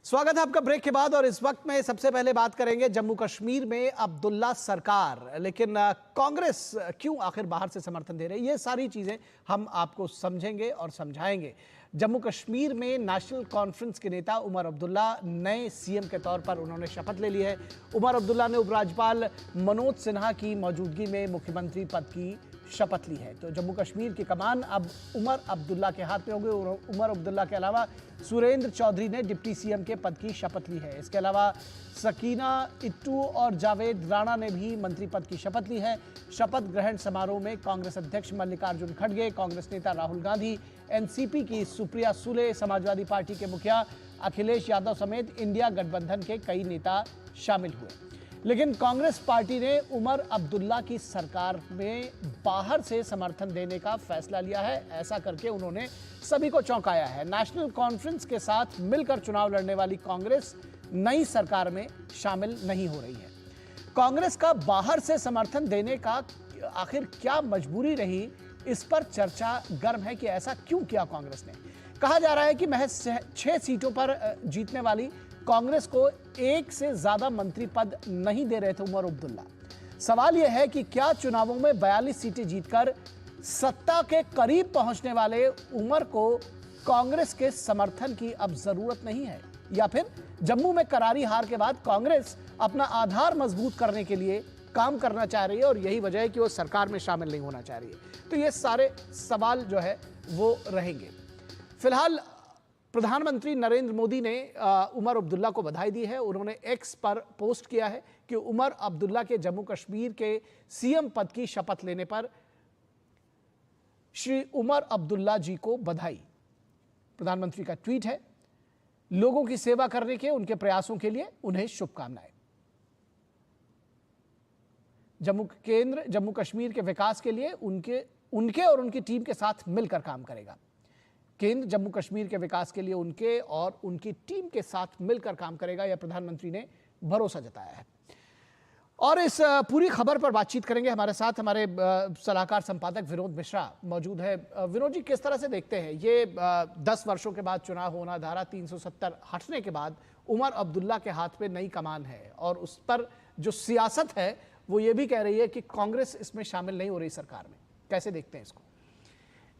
स्वागत है आपका ब्रेक के बाद। और इस वक्त में सबसे पहले बात करेंगे जम्मू कश्मीर में अब्दुल्ला सरकार, लेकिन कांग्रेस क्यों आखिर बाहर से समर्थन दे रही है, ये सारी चीजें हम आपको समझेंगे और समझाएंगे। जम्मू कश्मीर में नेशनल कॉन्फ्रेंस के नेता उमर अब्दुल्ला नए सीएम के तौर पर उन्होंने शपथ ले ली है। उमर अब्दुल्ला ने उपराज्यपाल मनोज सिन्हा की मौजूदगी में मुख्यमंत्री पद की शपथ ली है। तो जम्मू कश्मीर की कमान अब उमर अब्दुल्ला के हाथ में होगी। उमर अब्दुल्ला के अलावा सुरेंद्र चौधरी ने डिप्टी सीएम के पद की शपथ ली है। इसके अलावा सकीना इट्टू और जावेद राणा ने भी मंत्री पद की शपथ ली है। शपथ ग्रहण समारोह में कांग्रेस अध्यक्ष मल्लिकार्जुन खड़गे, कांग्रेस नेता राहुल गांधी, एनसीपी की सुप्रिया सुले, समाजवादी पार्टी के मुखिया अखिलेश यादव समेत इंडिया गठबंधन के कई नेता शामिल हुए। लेकिन कांग्रेस पार्टी ने उमर अब्दुल्ला की सरकार में बाहर से समर्थन देने का फैसला लिया है। ऐसा करके उन्होंने सभी को चौंकाया है। नेशनल कॉन्फ्रेंस के साथ मिलकर चुनाव लड़ने वाली कांग्रेस नई सरकार में शामिल नहीं हो रही है। कांग्रेस का बाहर से समर्थन देने का आखिर क्या मजबूरी रही, इस पर चर्चा गर्म है कि ऐसा क्यों किया कांग्रेस ने। कहा जा रहा है कि महज 6 सीटों पर जीतने वाली कांग्रेस को एक से ज्यादा मंत्री पद नहीं दे रहे थे उमर अब्दुल्ला। सवाल यह है कि क्या चुनावों में 42 सीटें जीतकर सत्ता के करीब पहुंचने वाले उमर को कांग्रेस के समर्थन की अब जरूरत नहीं है, या फिर जम्मू में करारी हार के बाद कांग्रेस अपना आधार मजबूत करने के लिए काम करना चाह रही है और यही वजह है कि वो सरकार में शामिल नहीं होना चाह रही है। तो ये सारे सवाल जो है वो रहेंगे। फिलहाल प्रधानमंत्री नरेंद्र मोदी ने उमर अब्दुल्ला को बधाई दी है। उन्होंने एक्स पर पोस्ट किया है कि उमर अब्दुल्ला के जम्मू कश्मीर के सीएम पद की शपथ लेने पर श्री उमर अब्दुल्ला जी को बधाई। प्रधानमंत्री का ट्वीट है, लोगों की सेवा करने के उनके प्रयासों के लिए उन्हें शुभकामनाएं। जम्मू कश्मीर के विकास के लिए उनके और उनकी टीम के साथ मिलकर काम करेगा। केंद्र जम्मू कश्मीर के विकास के लिए उनके और उनकी टीम के साथ मिलकर काम करेगा, यह प्रधानमंत्री ने भरोसा जताया है। और इस पूरी खबर पर बातचीत करेंगे। हमारे साथ हमारे सलाहकार संपादक विनोद मिश्रा मौजूद है। विनोद जी, किस तरह से देखते हैं ये 10 वर्षों के बाद चुनाव होना, धारा 370 हटने के बाद उमर अब्दुल्ला के हाथ में नई कमान है और उस पर जो सियासत है वो ये भी कह रही है कि कांग्रेस इसमें शामिल नहीं हो रही सरकार में। कैसे देखते हैं इसको?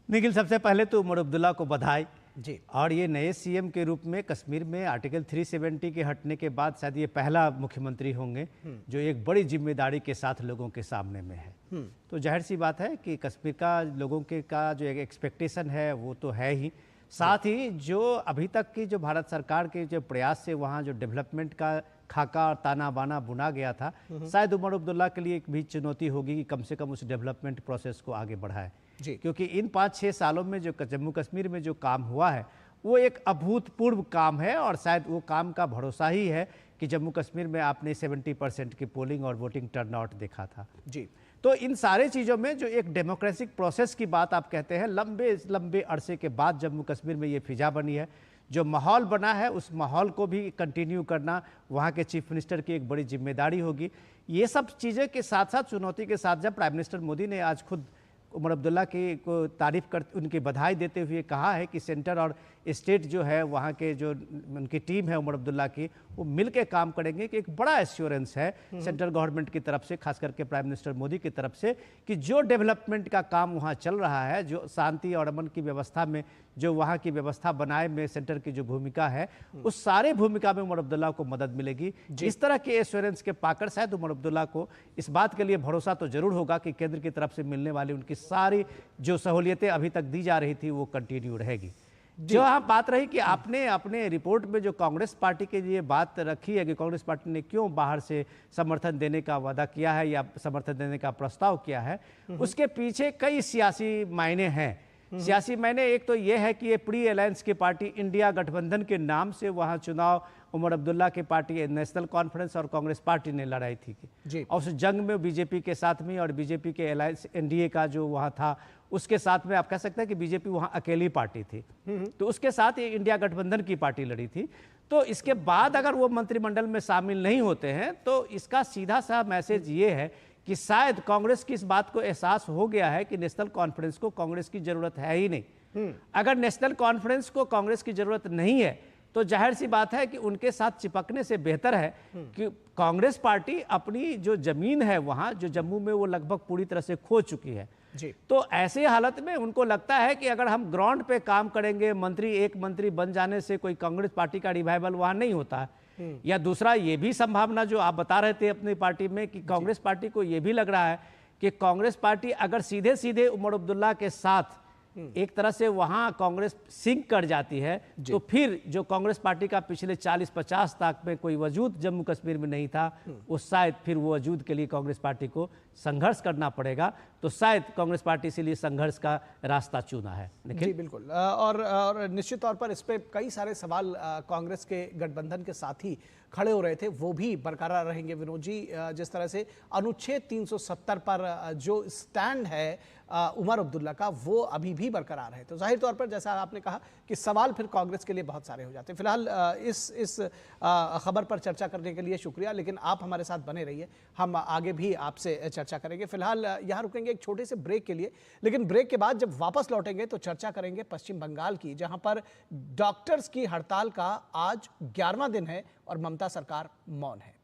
निखिल, सबसे पहले तो उमर अब्दुल्ला को बधाई जी। और ये नए सीएम के रूप में कश्मीर में आर्टिकल 370 के हटने के बाद शायद ये पहला मुख्यमंत्री होंगे जो एक बड़ी जिम्मेदारी के साथ लोगों के सामने में है। तो जाहिर सी बात है कि कश्मीर का लोगों के का जो एक एक्सपेक्टेशन है वो तो है ही, साथ ही जो अभी तक की जो भारत सरकार के जो प्रयास से वहाँ जो डेवलपमेंट का खाका और ताना बाना बुना गया था, शायद उमर अब्दुल्ला के लिए एक भी चुनौती होगी कि कम से कम उस डेवलपमेंट प्रोसेस को आगे बढ़ाए। क्योंकि इन 5-6 सालों में जो जम्मू कश्मीर में जो काम हुआ है वो एक अभूतपूर्व काम है और शायद वो काम का भरोसा ही है कि जम्मू कश्मीर में आपने 70% की पोलिंग और वोटिंग टर्नआउट देखा था जी। तो इन सारे चीज़ों में जो एक डेमोक्रेटिक प्रोसेस की बात आप कहते हैं, लंबे लंबे अरसे के बाद जम्मू कश्मीर में ये फिजा बनी है। जो माहौल बना है उस माहौल को भी कंटिन्यू करना वहाँ के चीफ मिनिस्टर की एक बड़ी जिम्मेदारी होगी। ये सब चीज़ें के साथ साथ चुनौती के साथ जब प्राइम मिनिस्टर मोदी ने आज खुद उमर अब्दुल्ला की को तारीफ कर उनकी बधाई देते हुए कहा है कि सेंटर और स्टेट जो है वहाँ के जो उनकी टीम है उमर अब्दुल्ला की, वो मिलकर काम करेंगे कि एक बड़ा एश्योरेंस है सेंट्रल गवर्नमेंट की तरफ से, खास करके प्राइम मिनिस्टर मोदी की तरफ से, कि जो डेवलपमेंट का काम वहाँ चल रहा है, जो शांति और अमन की व्यवस्था में जो वहाँ की व्यवस्था बनाए में सेंटर की जो भूमिका है, उस सारे भूमिका में उमर अब्दुल्ला को मदद मिलेगी। इस तरह के एश्योरेंस के पाकर शायद उमर अब्दुल्ला को इस बात के लिए भरोसा तो जरूर होगा कि केंद्र की तरफ से मिलने वाली उनकी सारी जो सहूलियतें अभी तक दी जा रही थी वो कंटिन्यू रहेगी। जो यहाँ बात रही कि आपने अपने रिपोर्ट में जो कांग्रेस पार्टी के लिए बात रखी है कि कांग्रेस पार्टी ने क्यों बाहर से समर्थन देने का वादा किया है या समर्थन देने का प्रस्ताव किया है, उसके पीछे कई सियासी मायने हैं। सियासी मायने एक तो ये है कि ये प्री अलायंस की पार्टी इंडिया गठबंधन के नाम से वहाँ चुनाव उमर अब्दुल्ला की पार्टी नेशनल कॉन्फ्रेंस और कांग्रेस पार्टी ने लड़ाई थी जी। और उस जंग में बीजेपी के साथ में और बीजेपी के अलायंस एनडीए का जो वहाँ था उसके साथ में आप कह सकते हैं कि बीजेपी वहाँ अकेली पार्टी थी, तो उसके साथ ये इंडिया गठबंधन की पार्टी लड़ी थी। तो इसके बाद अगर वो मंत्रिमंडल में शामिल नहीं होते हैं तो इसका सीधा सा मैसेज ये है कि शायद कांग्रेस की इस बात को एहसास हो गया है कि नेशनल कॉन्फ्रेंस को कांग्रेस की जरूरत है ही नहीं। अगर नेशनल कॉन्फ्रेंस को कांग्रेस की जरूरत नहीं है तो जाहिर सी बात है कि उनके साथ चिपकने से बेहतर है कि कांग्रेस पार्टी अपनी जो जमीन है वहां, जो जम्मू में, वो लगभग पूरी तरह से खो चुकी है जी। तो ऐसी हालत में उनको लगता है कि अगर हम ग्राउंड पे काम करेंगे, एक मंत्री बन जाने से कोई कांग्रेस पार्टी का रिवाइवल वहां नहीं होता है। या दूसरा ये भी संभावना जो आप बता रहे थे अपनी पार्टी में कि कांग्रेस पार्टी को ये भी लग रहा है कि कांग्रेस पार्टी अगर सीधे सीधे उमर अब्दुल्ला के साथ एक तरह से वहां कांग्रेस सिंक कर जाती है तो फिर जो कांग्रेस पार्टी का पिछले 40-50 तक में कोई वजूद जम्मू कश्मीर में नहीं था, वो शायद फिर वो वजूद के लिए कांग्रेस पार्टी को संघर्ष करना पड़ेगा। तो शायद कांग्रेस पार्टी इसीलिए संघर्ष का रास्ता चुना है। जी बिल्कुल। और निश्चित तौर पर इस पे कई सारे सवाल कांग्रेस के गठबंधन के साथी खड़े हो रहे थे, वो भी बरकरार रहेंगे विनोद जी। जिस तरह से अनुच्छेद 370 पर जो स्टैंड है उमर अब्दुल्ला का, वो अभी भी बरकरार है। तो जाहिर तौर पर जैसा आपने कहा कि सवाल फिर कांग्रेस के लिए बहुत सारे हो जाते हैं। फिलहाल इस खबर पर चर्चा करने के लिए शुक्रिया, लेकिन आप हमारे साथ बने रहिए, हम आगे भी आपसे चर्चा करेंगे। फिलहाल यहाँ रुकेंगे एक छोटे से ब्रेक के लिए, लेकिन ब्रेक के बाद जब वापस लौटेंगे तो चर्चा करेंगे पश्चिम बंगाल की, जहां पर डॉक्टर्स की हड़ताल का आज 11वां दिन है और ममता सरकार मौन है।